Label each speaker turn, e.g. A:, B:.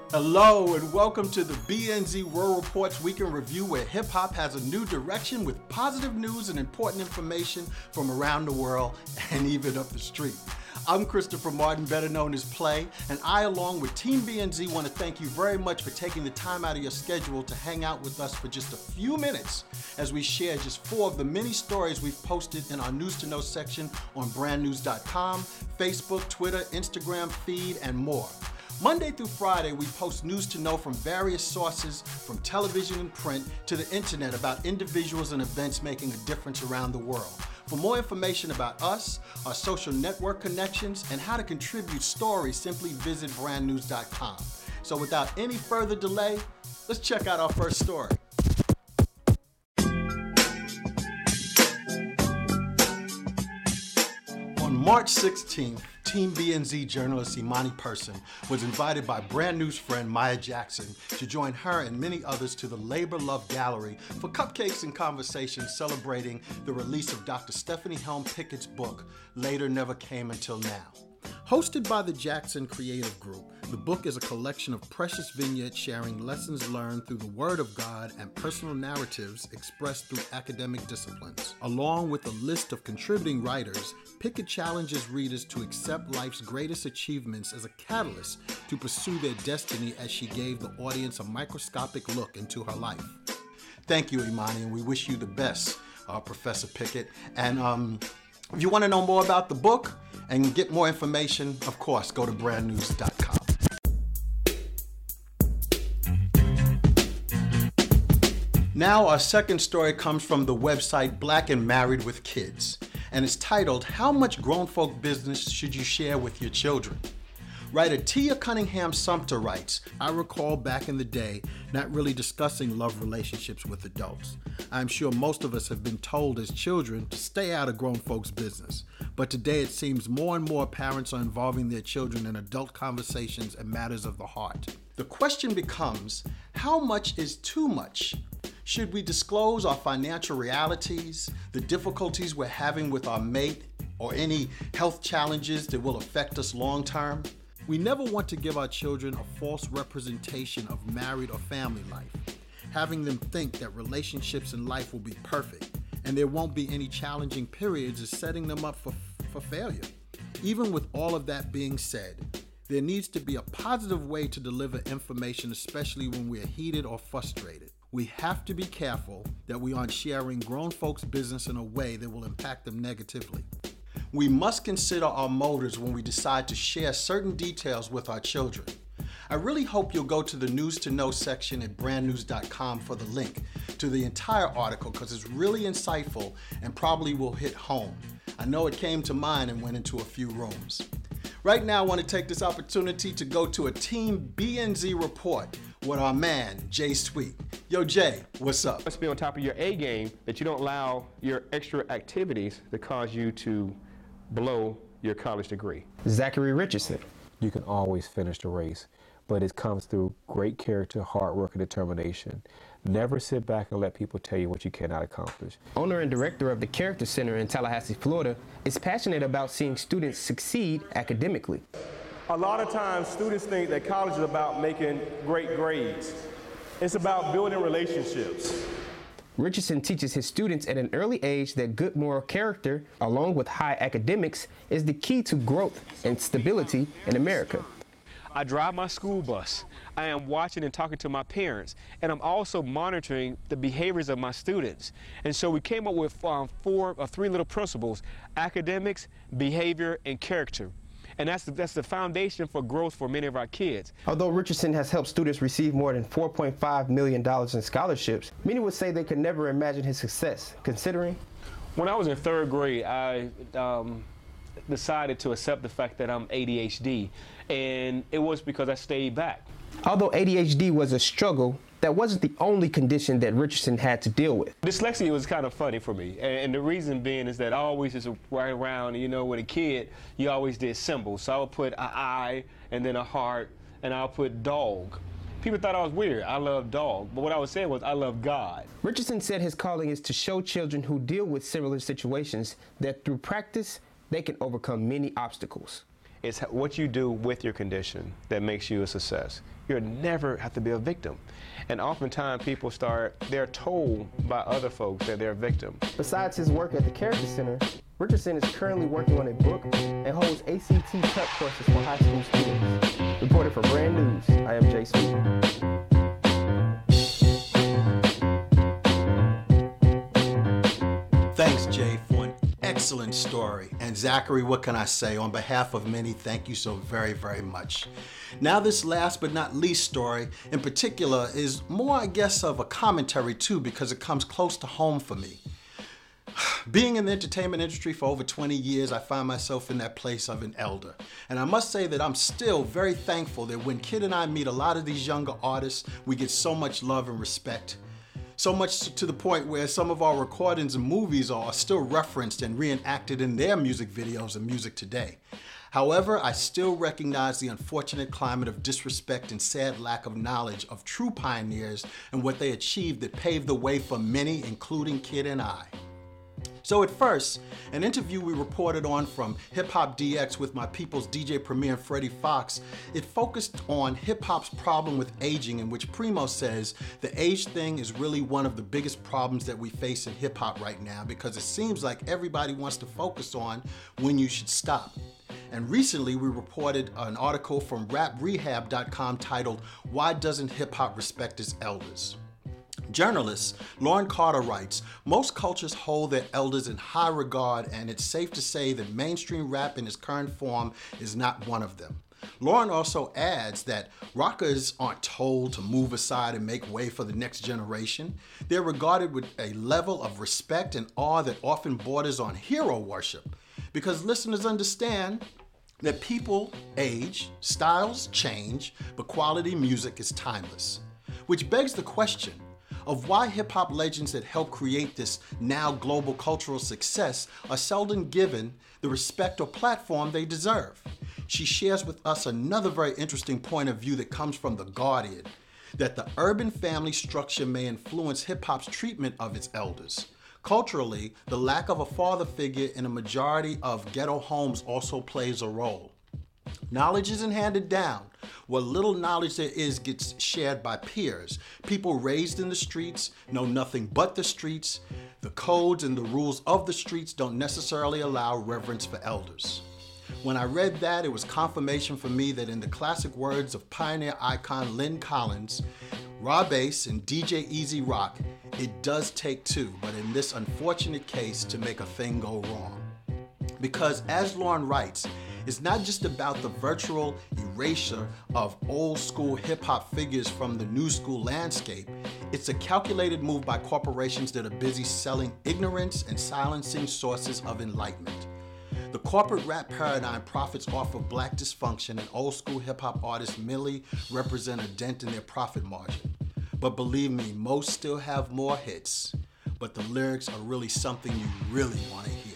A: Hello and welcome to the BNZ World Reports Week in Review, where hip-hop has a new direction with positive news and important information from around the world and even up the street. I'm Christopher Martin, better known as Play, and I, along with Team BNZ, want to thank you very much for taking the time out of your schedule to hang out with us for just a few minutes as we share just 4 of the many stories we've posted in our News to Know section on brandnews.com, Facebook, Twitter, Instagram feed, and more. Monday through Friday, we post news to know from various sources, from television and print to the internet, about individuals and events making a difference around the world. For more information about us, our social network connections, and how to contribute stories, simply visit brandnews.com. So without any further delay, let's check out our first story. On March 16th, Team BNZ journalist Imani Person was invited by Brand News friend Maya Jackson to join her and many others to the Labor Love Gallery for cupcakes and conversations celebrating the release of Dr. Stephanie Helms Pickett's book, Later Never Came Until Now. Hosted by the Jackson Creative Group, the book is a collection of precious vignettes sharing lessons learned through the Word of God and personal narratives expressed through academic disciplines. Along with a list of contributing writers, Pickett challenges readers to accept life's greatest achievements as a catalyst to pursue their destiny, as she gave the audience a microscopic look into her life. Thank you, Imani, and we wish you the best, Professor Pickett. And if you want to know more about the book and get more information, of course, go to brandnews.com. Now, our second story comes from the website Black and Married with Kids, and it's titled, How Much Grown Folk Business Should You Share with Your Children? Writer Tia Cunningham Sumter writes, I recall back in the day not really discussing love relationships with adults. I'm sure most of us have been told as children to stay out of grown folks' business. But today it seems more and more parents are involving their children in adult conversations and matters of the heart. The question becomes, how much is too much? Should we disclose our financial realities, the difficulties we're having with our mate, or any health challenges that will affect us long term? We never want to give our children a false representation of married or family life, having them think that relationships in life will be perfect and there won't be any challenging periods is setting them up for failure. Even with all of that being said, there needs to be a positive way to deliver information, especially when we're heated or frustrated. We have to be careful that we aren't sharing grown folks' business in a way that will impact them negatively. We must consider our motives when we decide to share certain details with our children. I really hope you'll go to the News to Know section at brandnews.com for the link to the entire article, because it's really insightful and probably will hit home. I know it came to mind and went into a few rooms. Right now, I want to take this opportunity to go to a Team BNZ report with our man, Jay Sweet. Yo, Jay, what's up?
B: You must be on top of your A game, that you don't allow your extra activities to cause you to blow your college degree.
C: Zachery Richardson.
D: You can always finish the race, but it comes through great character, hard work, and determination. Never sit back and let people tell you what you cannot accomplish.
C: Owner and director of the Character Center in Tallahassee, Florida, is passionate about seeing students succeed academically.
B: A lot of times students think that college is about making great grades. It's about building relationships.
C: Richardson teaches his students at an early age that good moral character, along with high academics, is the key to growth and stability in America.
B: I drive my school bus. I am watching and talking to my parents, and I'm also monitoring the behaviors of my students. And so we came up with 3 little principles: academics, behavior, and character. And that's the foundation for growth for many of our kids.
C: Although Richardson has helped students receive more than $4.5 million in scholarships, many would say they could never imagine his success, considering.
B: When I was in 3rd grade, I decided to accept the fact that I'm ADHD, and it was because I stayed back.
C: Although ADHD was a struggle, that wasn't the only condition that Richardson had to deal with.
B: Dyslexia was kind of funny for me, and the reason being is that I always just right around, you know, with a kid, you always did symbols. So I would put an eye and then a heart, and I'll put dog. People thought I was weird. I love dog, but what I was saying was I love God.
C: Richardson said his calling is to show children who deal with similar situations that through practice, they can overcome many obstacles.
B: It's what you do with your condition that makes you a success. You'll never have to be a victim. And oftentimes people they're told by other folks that they're a victim.
C: Besides his work at the Character Center, Richardson is currently working on a book and holds ACT prep courses for high school students. Reported for Brand News, I am Jay Sweet.
A: Thanks, Jay, for an excellent story. And Zachery, what can I say? On behalf of many, thank you so very, very much. Now, this last but not least story in particular is more, I guess, of a commentary too, because it comes close to home for me. Being in the entertainment industry for over 20 years, I find myself in that place of an elder. And I must say that I'm still very thankful that when Kid and I meet a lot of these younger artists, we get so much love and respect. So much to the point where some of our recordings and movies are still referenced and reenacted in their music videos and music today. However, I still recognize the unfortunate climate of disrespect and sad lack of knowledge of true pioneers and what they achieved that paved the way for many, including Kid and I. So at first, an interview we reported on from Hip Hop DX with my people's DJ Premier and Freddie Fox, it focused on hip hop's problem with aging, in which Primo says the age thing is really one of the biggest problems that we face in hip hop right now, because it seems like everybody wants to focus on when you should stop. And recently we reported an article from raprehab.com titled, "Why Doesn't Hip Hop Respect Its Elders?" Journalist Lauren Carter writes, most cultures hold their elders in high regard, and it's safe to say that mainstream rap in its current form is not one of them. Lauren also adds that rockers aren't told to move aside and make way for the next generation. They're regarded with a level of respect and awe that often borders on hero worship, because listeners understand that people age, styles change, but quality music is timeless. Which begs the question of why hip-hop legends that help create this now global cultural success are seldom given the respect or platform they deserve. She shares with us another very interesting point of view that comes from The Guardian, that the urban family structure may influence hip-hop's treatment of its elders. Culturally, the lack of a father figure in a majority of ghetto homes also plays a role. Knowledge isn't handed down. What little knowledge there is gets shared by peers. People raised in the streets know nothing but the streets. The codes and the rules of the streets don't necessarily allow reverence for elders. When I read that, it was confirmation for me that in the classic words of pioneer icon Lynn Collins, raw bass and DJ Easy Rock, it does take two, but in this unfortunate case, to make a thing go wrong. Because as Lauren writes, it's not just about the virtual erasure of old school hip hop figures from the new school landscape. It's a calculated move by corporations that are busy selling ignorance and silencing sources of enlightenment. The corporate rap paradigm profits off of black dysfunction, and old school hip hop artists merely represent a dent in their profit margin. But believe me, most still have more hits, but the lyrics are really something you really want to hear.